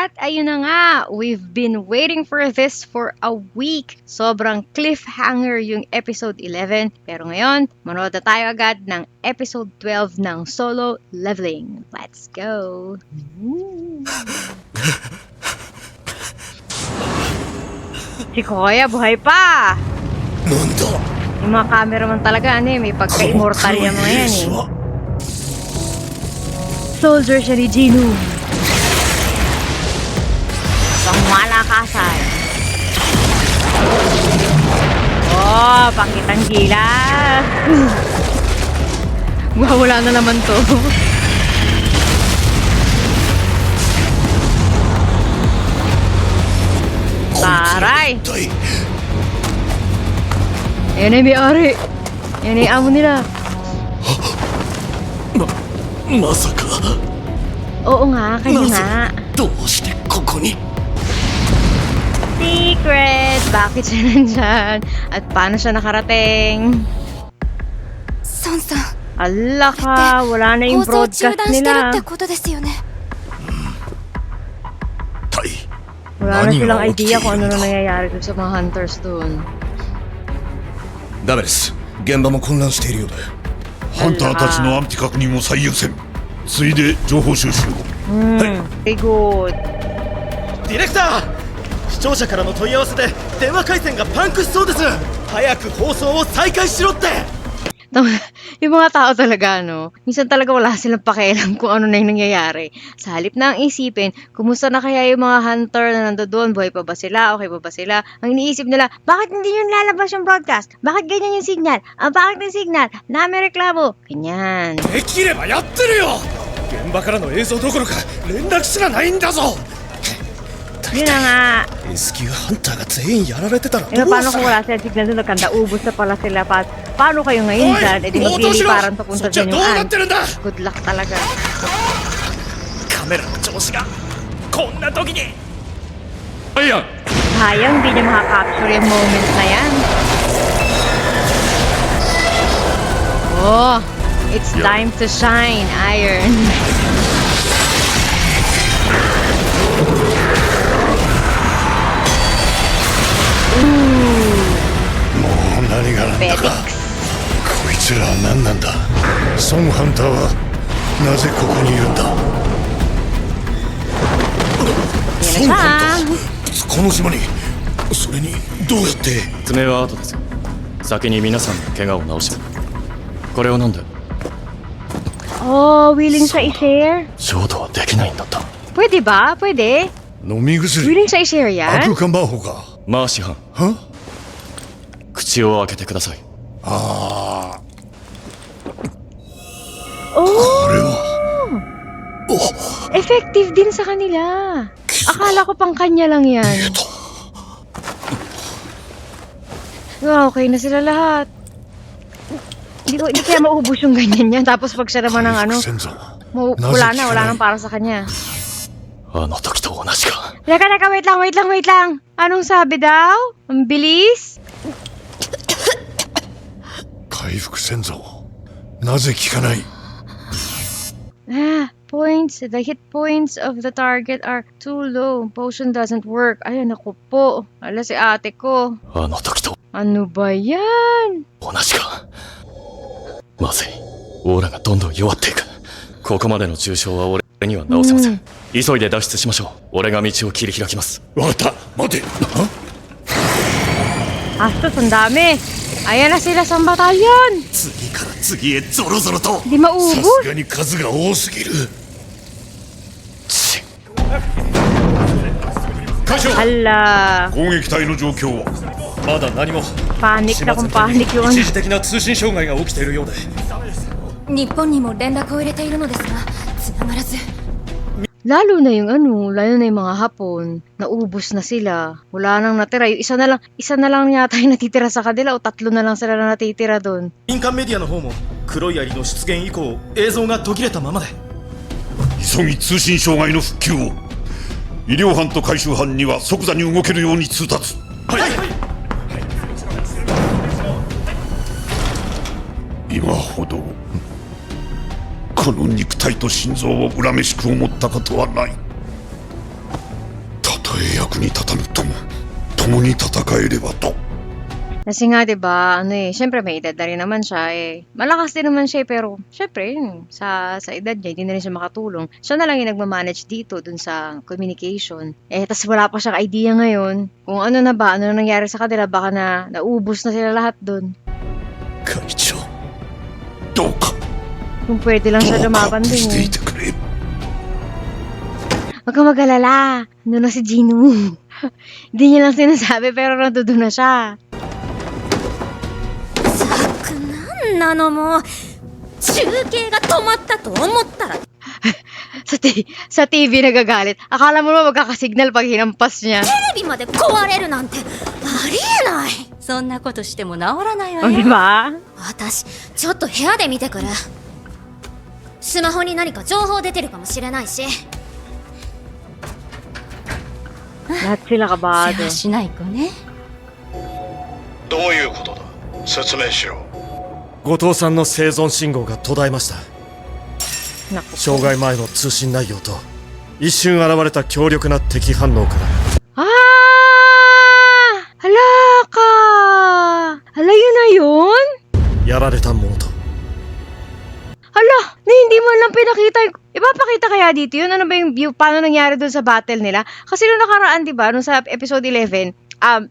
At ayun na nga, we've been waiting for this for a week. Sobrang cliffhanger yung episode 11. Pero ngayon, manood na tayo agad ng episode 12 ng Solo Leveling. Let's go! Si Kuya, buhay pa! Yung mga cameraman talaga, may pagka-immortal yung mga yan eh. Soldier siya ni Jinu. Pangmalakasan. Oh, pakitang gilas. Wala na naman to. Taray! Yan ay may-ari. Yan ay amo nila. Masaka? Oo nga, kayo nga. Doshite koko ni? Secret! Bakit siya nandyan? At paano siya nakarating? Son-san, Ala ka, wala na yung 放送中 broadcast 断してる nila. ってことですよね。 Tai, Wala na Nani silang nga idea kung ano na okite-iru nangyayari dun sa mga hunters dun. ダメです。現場も混乱しているようで。ハンターたちの安否確認を最優先。ついで情報収集を。Very good. ディレクター、視聴者からの問い合わせで電話回線がパンクしそうです。早く放送を再開しろって。Yung mga tao talaga, minsan talaga wala silang pakialam kung ano na yung nangyayari. Sa halip na ang isipin, kumusta na kaya yung mga hunter na nandoon, buhay pa ba sila, okay pa ba sila? Ang iniisip nila, bakit hindi yun lalabas yung broadcast? Bakit ganyan yung signal? Bakit yung signal? Na may reklamo? Ganyan. できればやってるよ。現場からの映像どころか連絡すらないんだぞ。 Yun na nga. S 級ハンターが全員やられてたらど Pero う paano す kung る？ wala silang signal doon, nagkanda, ubos na pala sila. Paano kayo ngayon dyan? E di magliliparan papunta そっちは dyan どう yung なっ ant. てるんだ。 Good luck talaga. カメラの調子がこんな時に。 Ayan! Sayang, hindi niya makakapture yung moment na yan. Oh, it's time to shine, Iron. もう何がなんだか。こいつらは何なんだ。ソンハンターはなぜここにいるんだ。ソンハンター？この島に。それにどうやって？爪は後ですよ。先に皆さんの怪我を治します。これを飲んで。 Oh, willing siya i-share? 浄土はできないんだった。 Pwede ba? Pwede? 飲み薬。 Willing siya i-share yan? 悪看板法か。マーシハン、は？口を開けてください。ああ。 Oh, これは。 effective din sa kanila. Akala ko pang kanya lang yan. Wow, okay na sila lahat. Hindi kaya maubos yung ganyan niya. Tapos pag siya naman ng wala nang para sa kanya. あの時と同じか。 Teka, wait lang. Anong sabi daw? Ang bilis? 回復先祖。なぜ効かない？ The hit points of the target are too low. Potion doesn't work. Ay, naku po. Ala si ate ko. あの時と Ano ba yan? 同じか。まずい。オーラがどんどん弱っていく。ここまでの重傷は俺には治せません。急いで脱出しましょう。俺が道を切り開きます。わかった。待て。 Astos, ang dami. Ayan na sila sa batalyon. 次から次へゾロゾロと。 Hindi さ maubos. すがに数が多すぎる。会長、 Hala. 攻撃隊の状況は？まだ何も。 Panic na kung panic yung ano. 一時的な通信障害が起きているようで。日本にも連絡を入れているのですが、繋がらず。 Lalo na yung mga Hapon. Naubos na sila. Wala nang natira. Yung isa na lang yata yung natitira sa kanila o tatlo na lang sila na natitira doon. 民間メディアの方も黒い槍の出現以降映像が途切れたままで。急ぎ通信障害の復旧を。医療班と回収班には即座に動けるように通達。はい。今ほどこの肉体と心臓を恨めしく思ったことはない。役に立たぬとも共に戦えればと。 Kasi nga, 'di ba, ano eh, syempre may edad na rin naman siya eh. Malakas din naman siya eh, pero syempre, yun, sa edad niya, hindi na rin siya makatulong. Siya na lang yung nagmamanage dito dun sa communication. Eh, tas wala pa siyang idea ngayon kung ano na ba, ano na nangyari sa kanila, baka na naubos na sila lahat dun. 会長どうか Kung pwede lang ど siya うか lumaban し din て eh. いてくれ。 Huwag kang mag-alala. Ano na si Gino? Hindi niya lang sinasabi pero nandoon na siya. なんなのもう中継が止まったと思ったら Sa TV nagagalit. Akala mo naman magkakasignal pag hinampas niya. テレビまで壊れるなんてありえない。そんなことしても治らないわ O, よ。 diba? 私ちょっと部屋で見てくる。スマホに何か情報出てるかもしれないし。 Lahat sila 世 kabado. 話しない子ね。どういうことだ、説明しろ。後藤さんの生存信号が途絶えました。 Naku. 障害前の通信内容と一瞬現れた強力な敵反応から Ah! Hala ka! Hala, yun na yun? やられたものと Hala, na hindi mo lang pinakita yung... Ipapakita kaya dito yun? Ano ba yung view? Paano nangyari dun sa battle nila? Kasi nung nakaraan, di ba? Nung sa episode 11,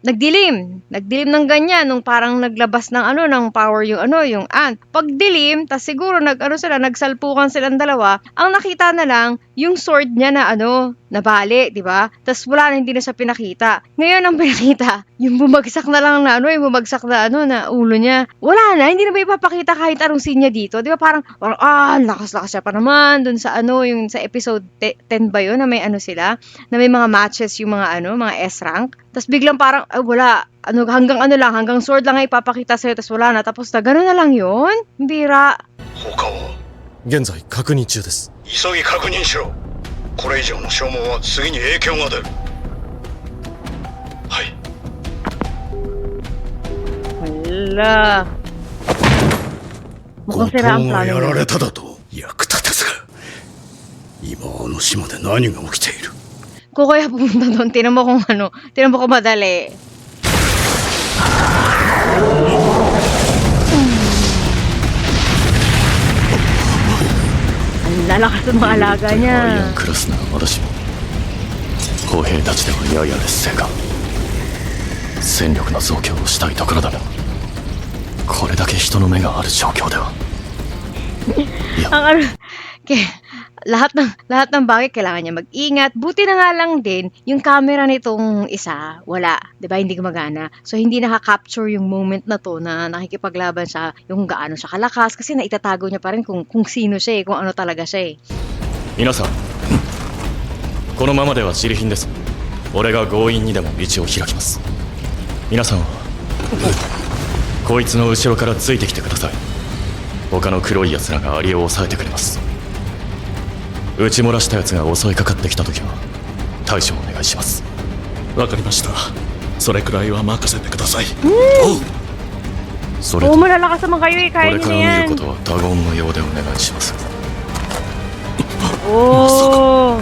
nagdilim. Nagdilim ng ganyan. Nung parang naglabas ng ano, ng power yung ano, yung ant. Pag dilim, tas siguro nagsalpukan silang dalawa, ang nakita na lang, yung sword niya na ano, nabali, di ba? Tas wala na, hindi na siya pinakita. Ngayon ang pinakita, yung bumagsak na lang na ano, yung bumagsak na ano, na ulo niya. Wala na, hindi na ba ipapakita kahit anong scene niya dito? Di ba parang lakas-lakas siya pa naman dun sa ano, yung sa episode 10 ba yun, na may ano sila, na may mga matches yung mga ano, mga S-rank. Tas biglang parang, wala, ano, hanggang sword lang ay ipapakita sa'yo, tas wala na, tapos na, gano'n na lang yun? Bira. 他は現在確認中です。急ぎ確認しろ。これ以上の消耗は次に影響が出る。はい。 Wala. 後 Mukhang 藤 sira ang が plano やら niya. れただと役立たずが。今あの島で何が起きている。 Kung kaya pumunta doon, tinan mo kung ano, tinan mo kung madali. Ang lalakas ng mga alaga アイ niya. アンクラスならまだしも歩兵たちではやや劣勢か。戦力の増強をしたいところだがこれだけ人の目がある状況では Ang ano, lahat ng bagay kailangan niya mag-ingat. Buti na nga lang din, yung camera nitong isa, wala. 'Di ba? Hindi gumagana. So, hindi nakaka-capture yung moment na to na nakikipaglaban siya, yung gaano siya kalakas. Kasi naitatago niya pa rin kung sino siya eh, kung ano talaga siya eh. 皆さんこのままでは自利品です。俺が強引にでも道を開きます。皆さんはこいつの後ろからついてきてください。他の黒い奴らがアリを抑えてくれます。撃ち漏らした奴が襲いかかってきた時は対処お願いします。わかりました。それくらいは任せてください。それ Oo, と malalakas naman kayo eh. こ Kaya れ niyo か na ら見 yan. ることは他言のようでお願いします。 Oh.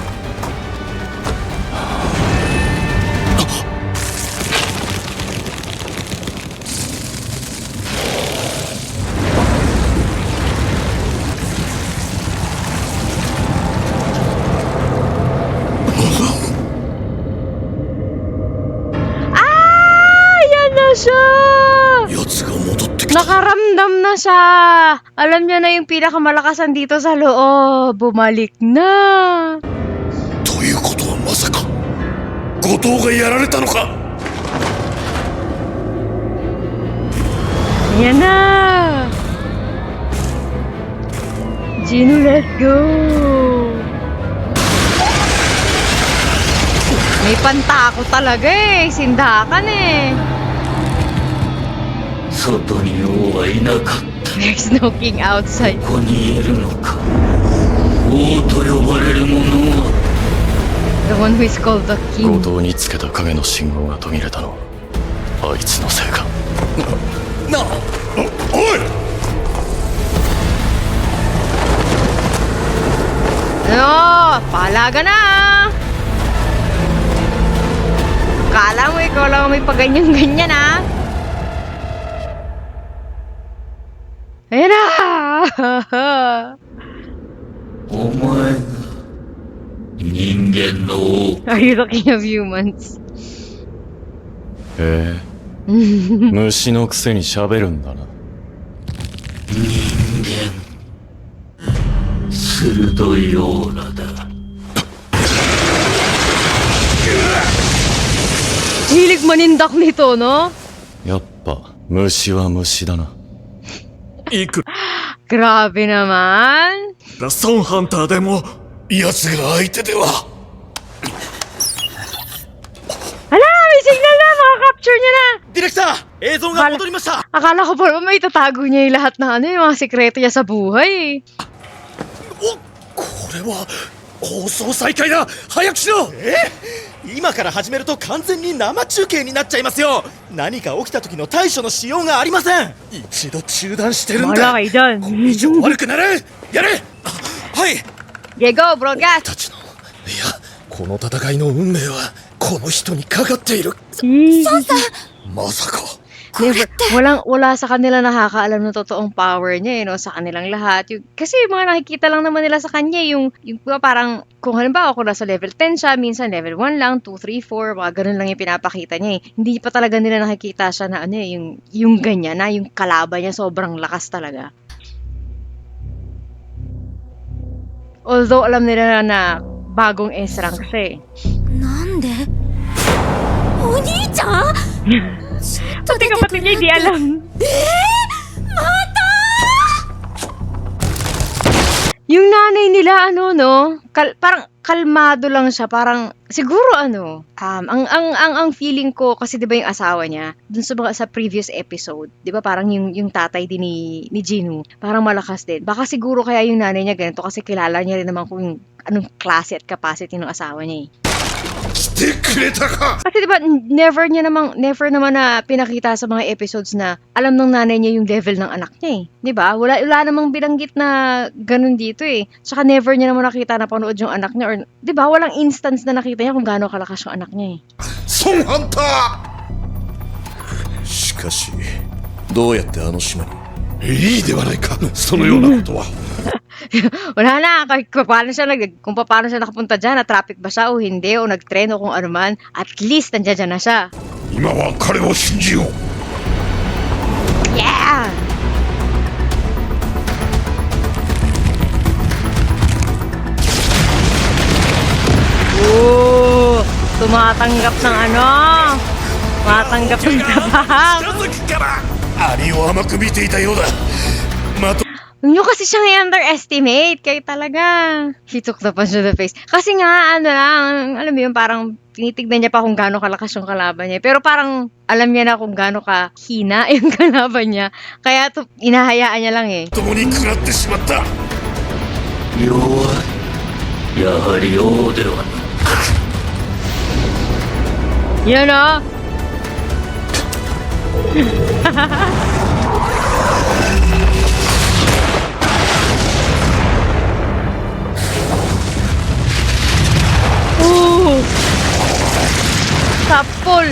Yan na siya! 奴が戻ってきた。 Nakaramdam na siya! Alam niya na yung pinakamalakasan dito sa loob. Bumalik na! ということはまさか後藤がやられたのか。 Yan na! Gino, let's go! May pantako talaga eh. Sindakan eh. 外に王はいなかった。 There's no king outside. ここにいるのか。王と呼ばれる者は The one who is called the 強 king. 盗につけた影の信号が途切れたのはあいつのせいか。おい。 Ano? Palaga na! ikaw lang ang may paganyan-ganyan, ha? Ayan na! お前が人間の王 Are you looking of humans? へえ虫のくせに喋るんだな。人間鋭いオーラだ Hilig manindak nito, no? やっぱ虫は虫だな。いく Grabe naman. らソンハンターでも奴が相手では Hala, may signal na! Makaka-capture niya na! ディレクター映像が戻りました Akala ko pa naman may tatago niya yung lahat na yung mga sekreto niya sa buhay. これは放送再開だ早くしろ今から始めると完全に生中継になっちゃいますよ何か起きた時の対処のしようがありません一度中断してるん Wala だ kayo dyan. これ以上悪くなるやれはい Okay, go, broadcast! たちのいやこの戦いの運命はこの人にかかっているまさか Never, wala sa kanila nakakaalam ng totoong power niya, no? Sa kanilang lahat. Kasi yung mga nakikita lang naman nila sa kanya, yung parang, kung halimbawa kung nasa level 10 siya, minsan level 1 lang, 2, 3, 4, mga ganun lang yung pinapakita niya eh. Hindi pa talaga nila nakikita siya na yung ganyan na, yung kalaban niya sobrang lakas talaga. Although alam nila na bagong S-rank siya eh. なんでお兄ちゃん Pati kapatid niya hindi alam. Yung nanay nila, parang kalmado lang siya, parang, siguro ang feeling ko, kasi di ba yung asawa niya, dun sa previous episode, di ba parang yung tatay din ni Jinu, parang malakas din. Baka siguro kaya yung nanay niya ganito, kasi kilala niya rin naman kung anong klase at capacity ng asawa niya eh. 来てくれたか Kasi diba, never naman na pinakita sa mga episodes na alam ng nanay niya yung level ng anak niya eh. Diba? Wala namang binanggit na ganun dito eh. Tsaka never niya naman nakita na panood yung anak niya or, diba? Walang instance na nakita niya kung gaano kalakas yung anak niya eh. ソンハンターしかしどうやってあの島にいいではないかそのようなことは Wala na, kung paano siya nakapunta dyan, na traffic ba siya o hindi, o nag-tren o kung ano man, at least nandiyan na siya. 今は彼を信じよう Yeah! Oo! Tumatanggap ng tumatanggap ng tabak. 近づくからアリを甘く見ていたようだまと Huwag nyo kasi siyang i-underestimate. Kayo talaga. He took the punch to the face. Kasi nga, alam mo yun, parang tinitignan niya pa kung gaano kalakas yung kalaban niya. Pero parang alam niya na kung gaano kahina yung kalaban niya. Kaya inahayaan niya lang eh. 共に食らってしまった 弱いやはり王ではない Yun o. Sapol.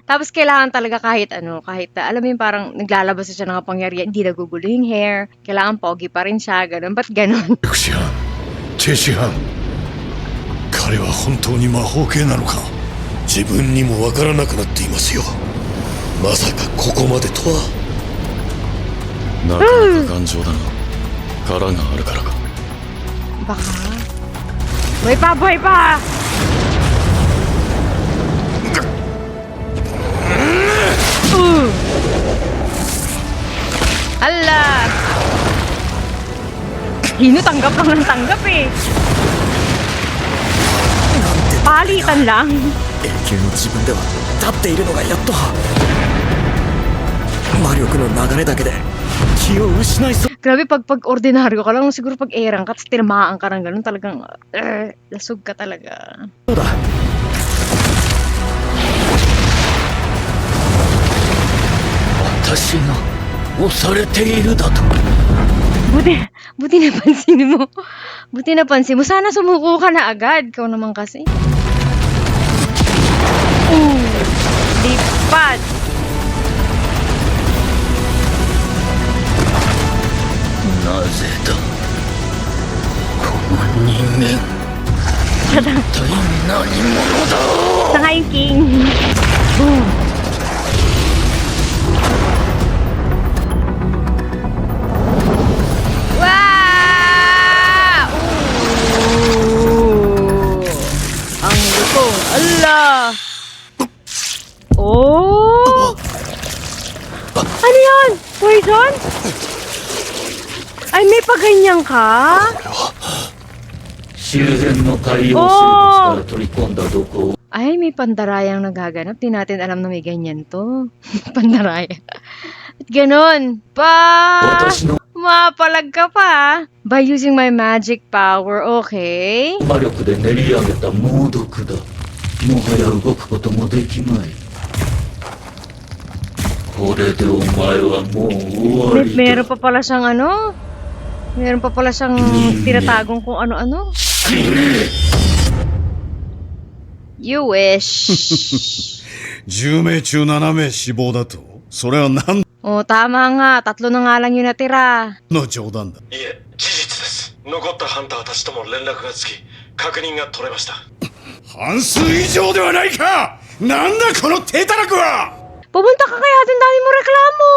Tapos kailangan talaga kahit alam mo yung parang naglalabas siya ng kapangyarihan, hindi nagugulo yung hair, kailangan pogi pa rin siya, ganun. Ba't ganun? クシハンチェシハン彼は本当に魔法系なのか自分にもわからなくなっていますよまさかここまでとはなかなか頑丈だな。殻があるからか。 Baka. Buhay pa! Ala! Hino, tanggap lang ng tanggap eh. Palitan lang. 永久の自分では立っているのがやっと魔力の流れだけで気を失いそう Grabe, pag ordinaryo ka lang, siguro pag erang ka, tapos tinamaan ka ng ganun, talagang, lasog ka talaga. だ私が押されているだと Oh, Buti napansin mo. Buti napansin mo. Sana sumuko ka na agad. Ikaw naman kasi. Lipat. なぜだこの人間一体何者だ Sa nga yung king. Boom. Wow! Ooh! Ang lutong. Ala! Oh! Ano yan? Poison? Ay, may paganyan ka? 周辺の太陽生物から取り込んだ毒を Ay, may pandarayang nagaganap. Di natin alam na may ganyan to. Pandaraya. At ganon. Pa! 私の Mapalag ka pa. By using my magic power, okay? 魔力で練り上げた猛毒だもはや動くこともできまいこれでお前はもう終わりだ Meron pa pala siyang ano? Meron pa pala siyang tinatagong kung ano-ano. You wish. 10名中7名死亡だとそれは何 Oh, tama nga. 3 na nga lang yung natira. の冗談だいえ、事実です。残ったハンターたちとも連絡がつき、確認が取れました。半数以上ではないかなんだこの手たらくは Pupunta ka kaya doon, dami mo reklamo.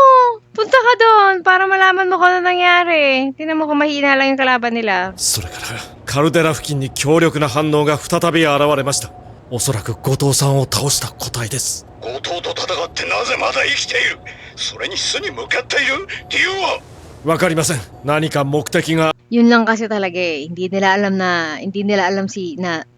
Punta ka doon para malaman mo kung ano nangyari. Tingnan mo kung mahina lang yung kalaban nila. それからカルデラ付近に強力な反応が再び現れました。おそらく後藤さんを倒した個体です。後藤と戦ってなぜまだ生きているそれに巣に向かっている理由はわかりません。何か目的が Yun lang kasi talaga eh. Hindi nila alam na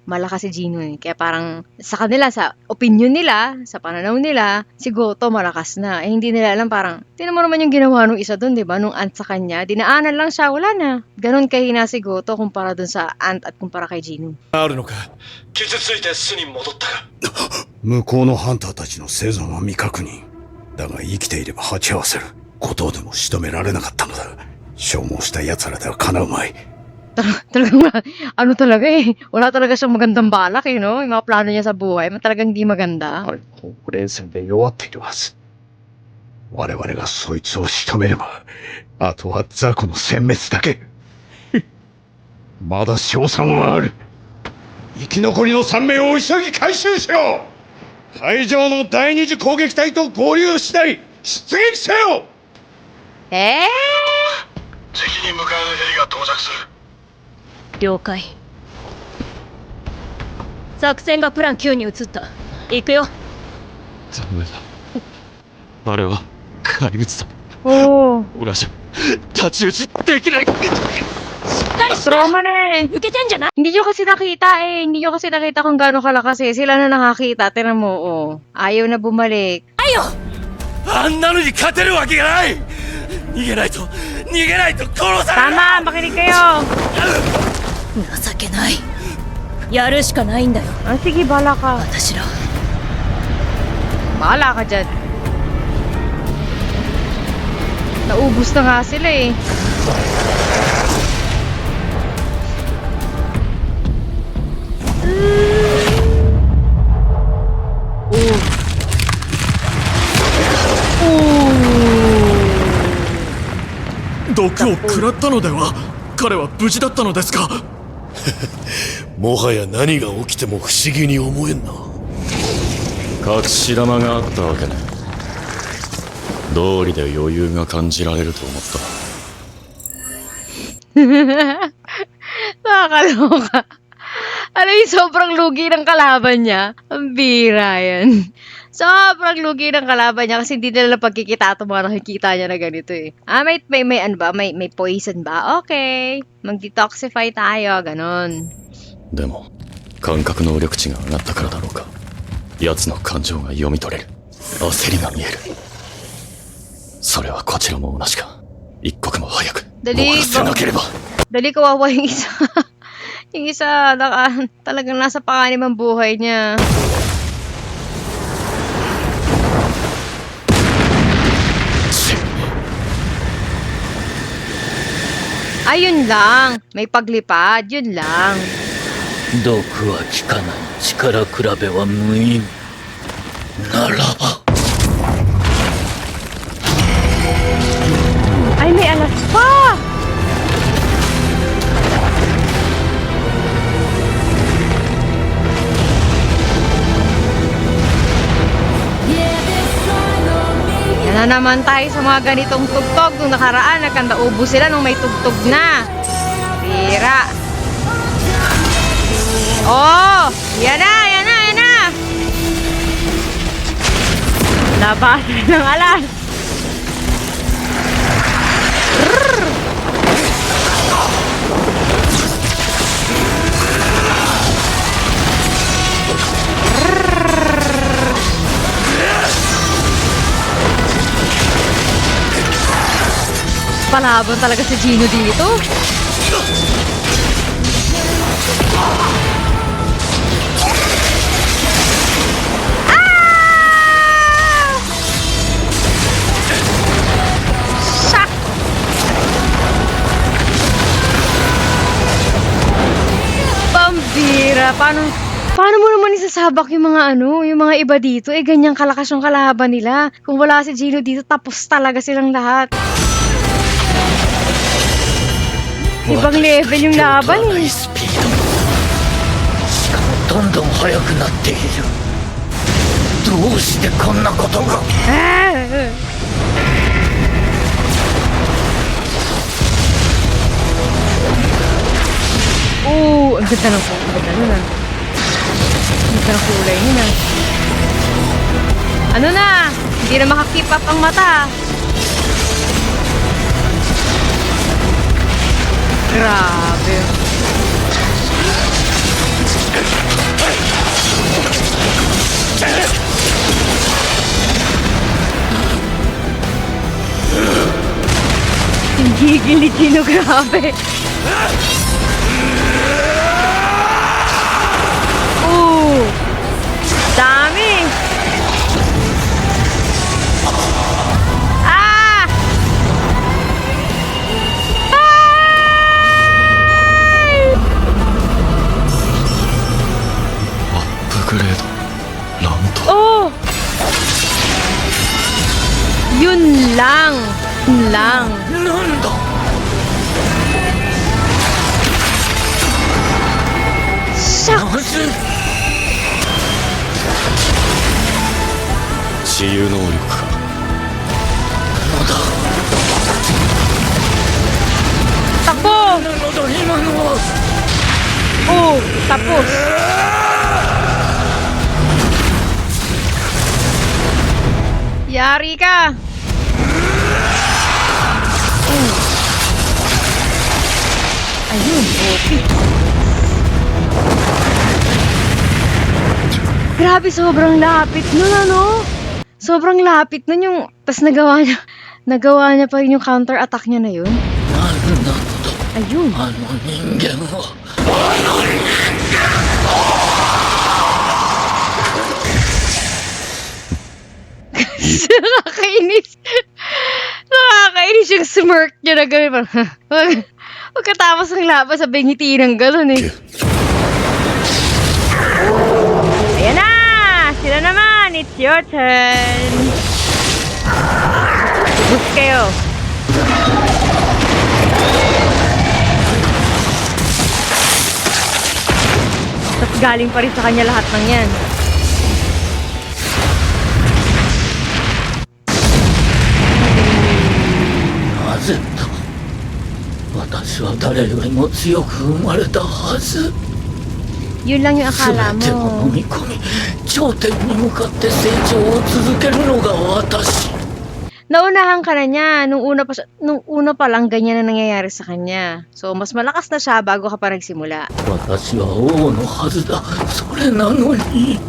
malakas si Gino eh. Kaya parang sa kanila, sa opinion nila, sa pananaw nila, si Goto malakas na. Eh hindi nila alam parang, tinan mo naman yung ginawa nung isa dun, di ba? Nung ant sa kanya, dinaanan lang siya, wala na. Ganon kahina si Goto kumpara dun sa ant at kumpara kay Gino. あるのか。傷ついて巣に戻ったか。向こうのハンターたちの生存は未確認だが生きていれば鉢合わせることでも仕留められなかったのだ消耗した奴らではかなうまい Talagang ano talaga eh. Wala talaga siyang magandang balak eh, no? Yung mga plano niya sa buhay, talagang hindi maganda. ほうれい線で弱っているはず我々がそいつを仕留めればあとは雑魚の殲滅だけまだ勝算はある生き残りの3名を急ぎ回収しろ会場の第二次攻撃隊と合流次第出撃せよ敵に向かうヘリが到着する。了解作戦がプラン9に移った行くよダメだあれは怪物だ Oo. 俺らじゃ太刀打ちできない Trauma na eh. 受けてんじゃない Hindi nyo kasi nakita eh. Hindi nyo kasi nakita kung gaano kalakas eh. Sila na nakakita. Tinan mo, oh. Ayaw na bumalik. あんなのに勝てるわけがない逃げないと殺される Tama! Makinig kayo! 情けないやるしかないんだよ Ah, sige, bala ka. 私ら Bahala ka dyan. Naubos na nga sila eh. Oh. 毒を食らったのでは彼は無事だったのですかもはや何が起きても不思議に思えんな隠し玉があったわけね道理で余裕が感じられると思った Nakakaloka. Ano yung sobrang lugi ng kalaban niya? Ang bira yan. Sobrang lugi ng kalaban niya kasi hindi nila pagkikita ito mga nakikita niya na ganito eh. Ah, may ano ba? May poison ba? Okay. Mag-detoxify tayo. Ganon. でも感覚能力値が上がったからだろうか奴の感情が読み取れる焦りが見えるそれはこちらも同じか一刻も早く終わらせなければ Dali kawawa yung isa. Yung isa, talagang nasa panganib ang buhay niya. Ayun lang. May paglipad. Yun lang. 毒は効かない力比べは無意味ならば Ay, may alas pa! Yan na naman tayo sa mga ganitong tugtog. Nung nakaraan, nagkanda-ubo sila nung may tugtog na. Tira. Oh! Yan na, yan na, yan na! Labasan ng alas. Palaban talaga si Gino dito. Ah! Sak! Pambira. Paano mo naman isasabak yung mga yung mga iba dito? Ganyang kalakas yung kalaban nila. Kung wala si Gino dito, tapos talaga silang lahat. Ibang level yung laban eh. スピードしかもどんどん速くなっているどうしてこんなことが Oo, ang ganda ng kulay. Ang ganda nun ah. Ang ganda ng kulay nun ah. Ano na? Hindi na makakip up ang mata. Grabe. Ang gigil ni Gino, grabe. Dami. Ah! Ay! アップグレードなんと Oh! Yun lang. Yun lang. なんだ Shucks! なぜ 治癒能力か Takbo! なのだ今のは Oh, tapos. Yari ka. Ayun, okay. Grabe, sobrang lapit nun, ano? Sobrang lapit nun yung... Tas nagawa niya pa rin yung counter-attack niya na yun. 何なのだ Ayun. あの人間は Nakakainis. Nakakainis yung smirk niya na gano'n. Pagkatapos ng laban, sabi ngiti ng gano'n eh. Ayan na! Sila naman! It's your turn! Boost kayo! Tapos galing pa rin sa kanya lahat ng yan. なぜだ私は誰よりも強く生まれたはず Yun lang yung akala 全てをmo. 飲み込み頂点に向かって成長を続けるのが私 Naunahan ka na niya. Nung una pa lang ganyan na nangyayari sa kanya. So, mas malakas na siya bago ka pa nagsimula. 私は王のはずだそれなのに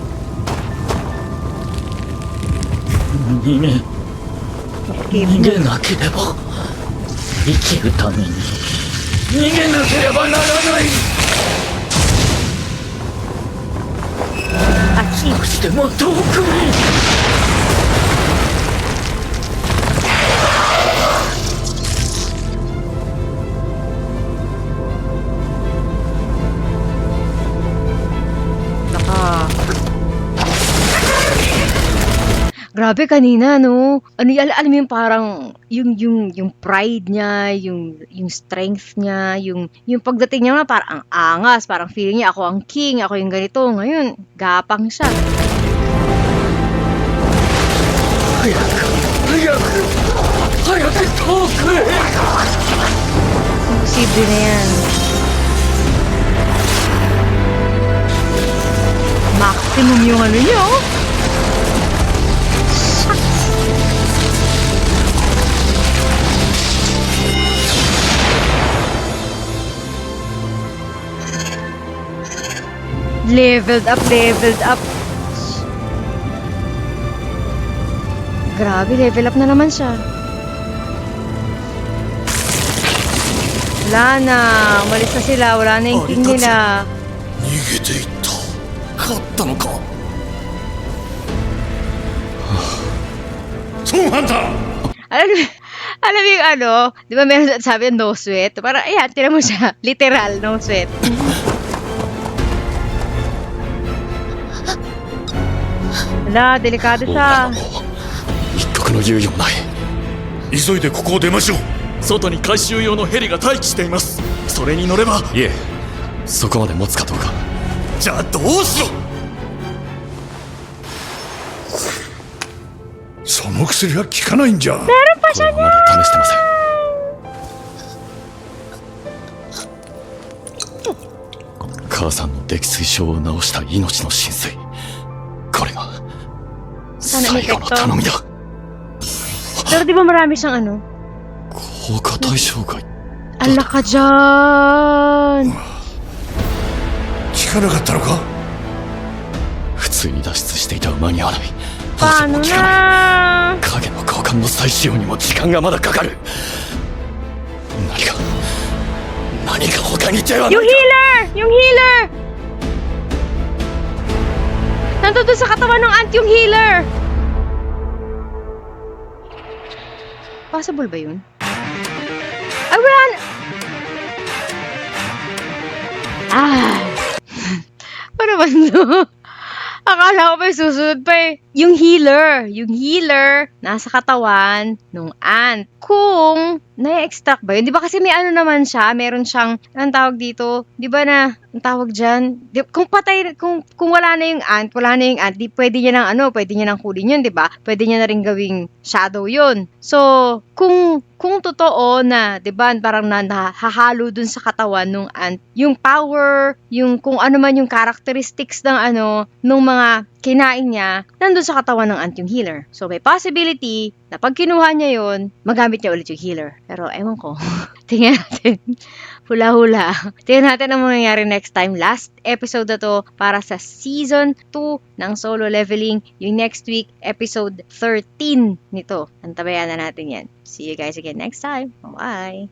逃げなければ生きるために逃げなければならない少しでも遠くに Ayun Grabe kanina, no? Alam mo yung parang, yung pride niya, yung strength niya, yung pagdating niya nga parang ang angas, parang feeling niya ako ang king, ako yung ganito. Ngayon, gapang siya. Imposible na yan. Maximum yung ano niyo. Leveled up. Grabe, level up na naman siya. Wala na. Umalis na sila. Wala na yung king nila. 逃げていった勝ったのかソンハンター Alam mo yung ano, di ba meron sabi no sweat? Parang, ayan, tira mo siya. Literal, no sweat. Wala, delikado オーバー siya. はもう一刻の猶予もない。急いでここを出ましょう。外に回収用のヘリが待機しています。それに乗れば。いえ、そこまで持つかどうか。じゃあどうしろ。その薬は効かないんじゃ。これはまだ試してません。母さんの溺水症を治した命の浸水。これが最後の頼みだ。 Pero di ba marami siyang ano? 効果対象外。 Ala ka dyan! 効かなかったのか。普通に脱出していたら間に合わない。 Paano も効かない。 na? 影の交換の再使用にも時間がまだかかる。何か他に手はない Yung か。 healer! Yung healer! Nandun sa katawan ng ant yung healer! Possible ba yun? Ay, wala na! Ah! Ano ba no? Akala ko may susunod pa eh. Yung healer, nasa katawan nung ant. Kung na-extract ba yun? Di ba kasi may ano naman siya, meron siyang, anong tawag dito? Di ba na, ang tawag dyan? Kung patay, kung wala na yung ant, di pwede niya nang kunin yun, di ba? Pwede niya na rin gawing shadow yun. So, kung totoo na, di ba, parang nahahalo dun sa katawan nung ant, yung power, yung kung ano man yung characteristics ng nung mga kinain niya, nandun sa katawan ng ant yung healer. So, may possibility na pag kinuha niya yun, magamit niya ulit yung healer. Pero, ewan ko. Tingnan natin. Hula-hula. Tingnan natin ang mangyayari next time. Last episode na to para sa Season 2 ng Solo Leveling. Yung next week, episode 13 nito. Antabayan na natin yan. See you guys again next time. Bye!